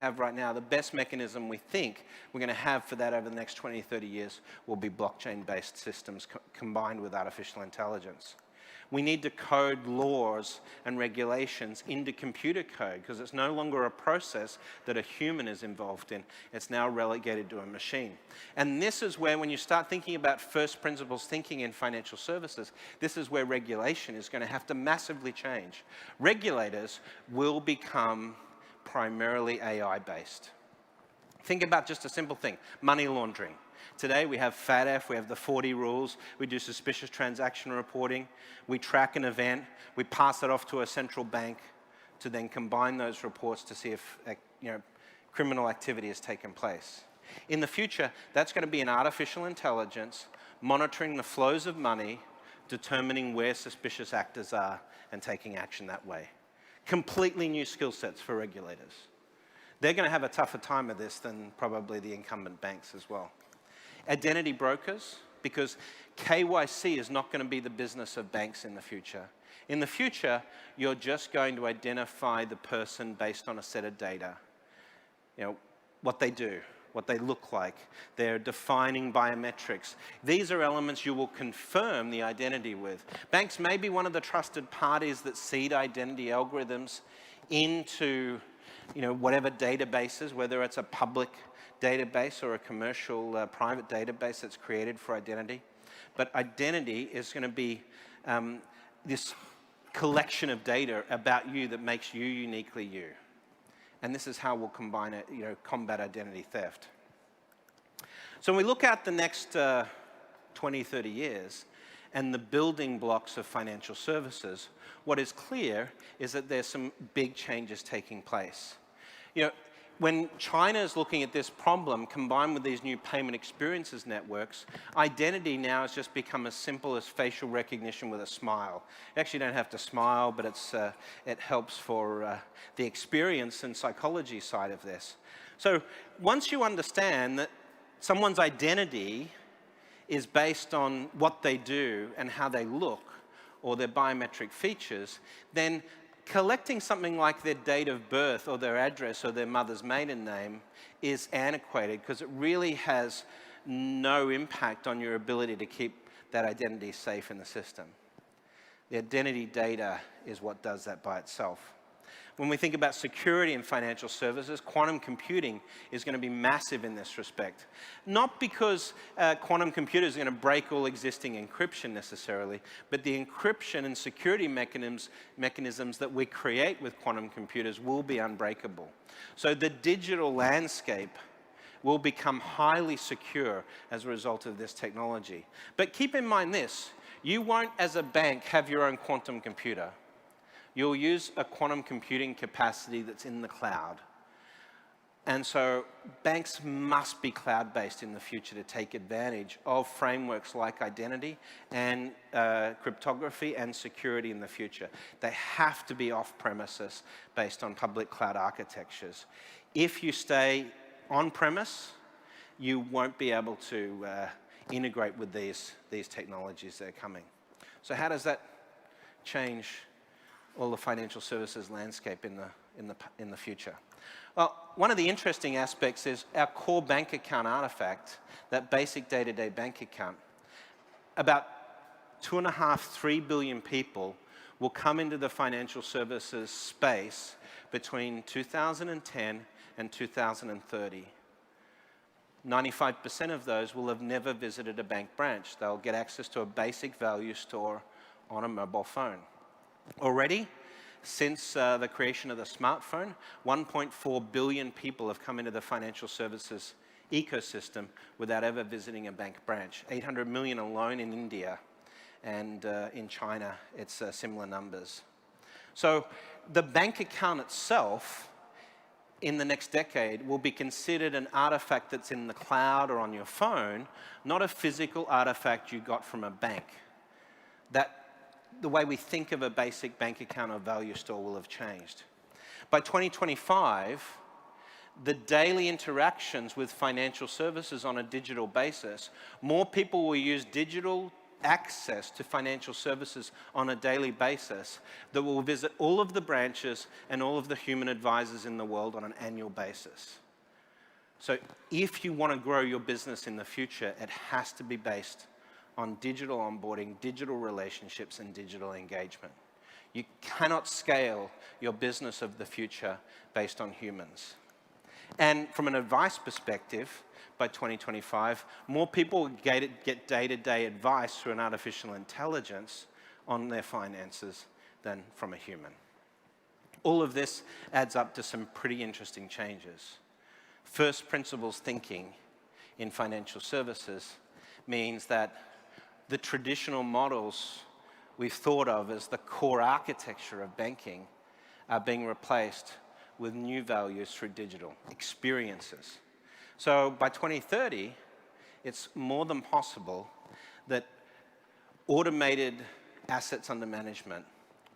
have right now, the best mechanism we think we're going to have for that over the next 20, 30 years will be blockchain-based systems combined with artificial intelligence. We need to code laws and regulations into computer code because it's no longer a process that a human is involved in. It's now relegated to a machine. And this is where, when you start thinking about first principles thinking in financial services, this is where regulation is going to have to massively change. Regulators will become primarily AI-based. Think about just a simple thing, money laundering. Today we have FATF, we have the 40 rules, we do suspicious transaction reporting, we track an event, we pass it off to a central bank to then combine those reports to see if criminal activity has taken place. In the future, that's going to be an artificial intelligence monitoring the flows of money, determining where suspicious actors are and taking action that way. Completely new skill sets for regulators. They're going to have a tougher time of this than probably the incumbent banks as well. Identity brokers, because KYC is not going to be the business of banks in the future. In the future, you're just going to identify the person based on a set of data. What they do, what they look like, their defining biometrics. These are elements you will confirm the identity with. Banks may be one of the trusted parties that seed identity algorithms into whatever databases, whether it's a public database or a commercial private database that's created for identity. But identity is going to be this collection of data about you that makes you uniquely you. And this is how we'll combine it, combat identity theft. So when we look at the next 20, 30 years and the building blocks of financial services, what is clear is that there's some big changes taking place. When China is looking at this problem, combined with these new payment experiences networks, identity now has just become as simple as facial recognition with a smile. You actually don't have to smile, but it helps for the experience and psychology side of this. So once you understand that someone's identity is based on what they do and how they look, or their biometric features, then collecting something like their date of birth or their address or their mother's maiden name is antiquated because it really has no impact on your ability to keep that identity safe in the system. The identity data is what does that by itself. When we think about security in financial services, quantum computing is going to be massive in this respect. Not because quantum computers are going to break all existing encryption necessarily, but the encryption and security mechanisms that we create with quantum computers will be unbreakable. So the digital landscape will become highly secure as a result of this technology. But keep in mind this, you won't as a bank have your own quantum computer. You'll use a quantum computing capacity that's in the cloud. And so banks must be cloud-based in the future to take advantage of frameworks like identity and cryptography and security in the future. They have to be off-premises based on public cloud architectures. If you stay on-premise, you won't be able to integrate with these technologies that are coming. So how does that change all the financial services landscape in the future? Well, one of the interesting aspects is our core bank account artifact, that basic day-to-day bank account. About 2.5, 3 billion people will come into the financial services space between 2010 and 2030. 95% of those will have never visited a bank branch. They'll get access to a basic value store on a mobile phone. Already, since the creation of the smartphone, 1.4 billion people have come into the financial services ecosystem without ever visiting a bank branch. 800 million alone in India, and in China, it's similar numbers. So the bank account itself, in the next decade, will be considered an artifact that's in the cloud or on your phone, not a physical artifact you got from a bank. The way we think of a basic bank account or value store will have changed. By 2025, the daily interactions with financial services on a digital basis, more people will use digital access to financial services on a daily basis that will visit all of the branches and all of the human advisors in the world on an annual basis. So if you want to grow your business in the future, it has to be based on digital onboarding, digital relationships, and digital engagement. You cannot scale your business of the future based on humans. And from an advice perspective, by 2025, more people get day-to-day advice through an artificial intelligence on their finances than from a human. All of this adds up to some pretty interesting changes. First principles thinking in financial services means that the traditional models we've thought of as the core architecture of banking are being replaced with new values through digital experiences. So by 2030, it's more than possible that automated assets under management,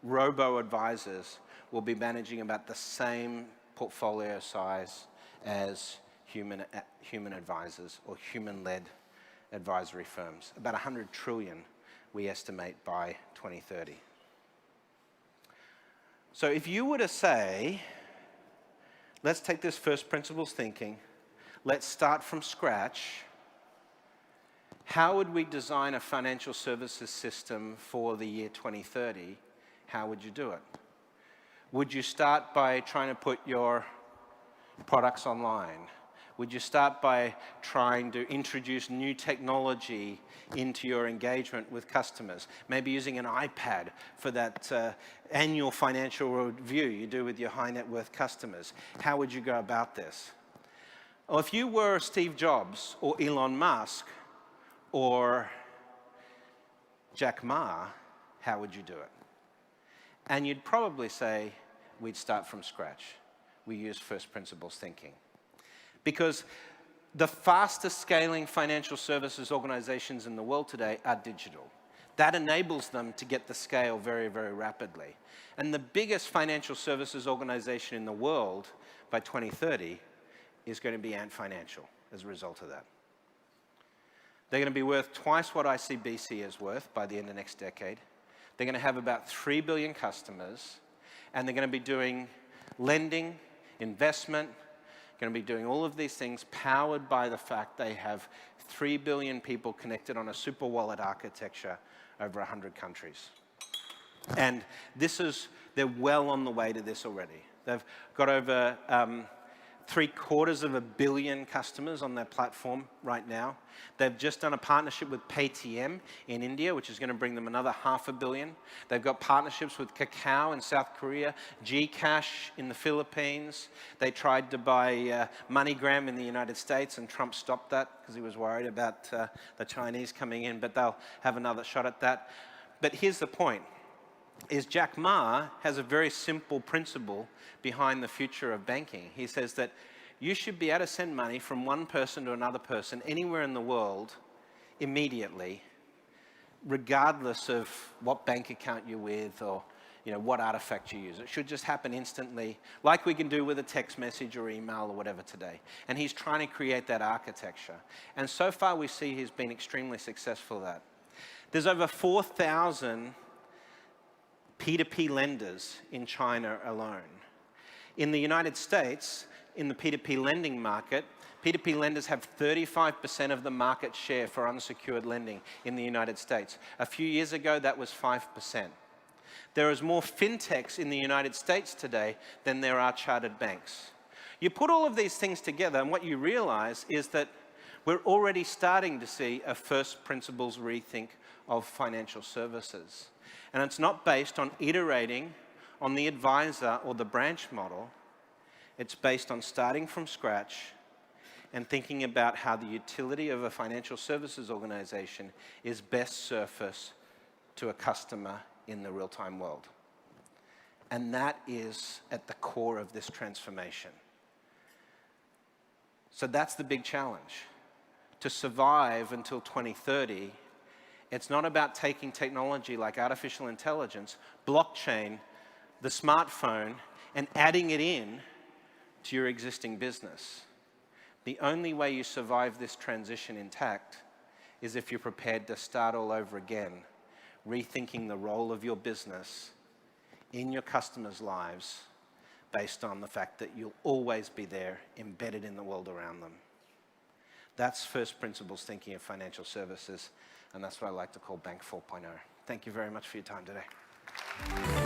robo-advisors, will be managing about the same portfolio size as human advisors or human-led advisory firms. About 100 trillion, we estimate, by 2030. So if you were to say, let's take this first principles thinking, let's start from scratch, how would we design a financial services system for the year 2030? How would you do it? Would you start by trying to put your products online? Would you start by trying to introduce new technology into your engagement with customers? Maybe using an iPad for that annual financial review you do with your high net worth customers. How would you go about this? Well, if you were Steve Jobs or Elon Musk or Jack Ma, how would you do it? And you'd probably say, we'd start from scratch. We use first principles thinking. Because the fastest scaling financial services organizations in the world today are digital. That enables them to get the scale very, very rapidly. And the biggest financial services organization in the world by 2030 is going to be Ant Financial as a result of that. They're going to be worth twice what ICBC is worth by the end of next decade. They're going to have about 3 billion customers, and they're going to be doing lending, investment, going to be doing all of these things powered by the fact they have 3 billion people connected on a super wallet architecture over 100 countries. And they're well on the way to this already. They've got over 750 million customers on their platform right now. They've just done a partnership with Paytm in India, which is going to bring them another 500 million. They've got partnerships with Kakao in South Korea, Gcash in the Philippines. They tried to buy MoneyGram in the United States, and Trump stopped that because he was worried about the Chinese coming in, but they'll have another shot at that. But here's the point, is Jack Ma has a very simple principle behind the future of banking. He says that you should be able to send money from one person to another person anywhere in the world immediately, regardless of what bank account you're with or what artifact you use. It should just happen instantly, like we can do with a text message or email or whatever today. And he's trying to create that architecture. And so far we see he's been extremely successful at that. There's over 4,000 P2P lenders in China alone. In the United States, in the P2P lending market, P2P lenders have 35% of the market share for unsecured lending in the United States. A few years ago, that was 5%. There is more fintechs in the United States today than there are chartered banks. You put all of these things together, and what you realize is that we're already starting to see a first principles rethink of financial services. And it's not based on iterating on the advisor or the branch model. It's based on starting from scratch and thinking about how the utility of a financial services organization is best surfaced to a customer in the real-time world. And that is at the core of this transformation. So that's the big challenge. To survive until 2030, it's not about taking technology like artificial intelligence, blockchain, the smartphone, and adding it in to your existing business. The only way you survive this transition intact is if you're prepared to start all over again, rethinking the role of your business in your customers' lives based on the fact that you'll always be there, embedded in the world around them. That's first principles thinking of financial services, and that's what I like to call Bank 4.0. Thank you very much for your time today.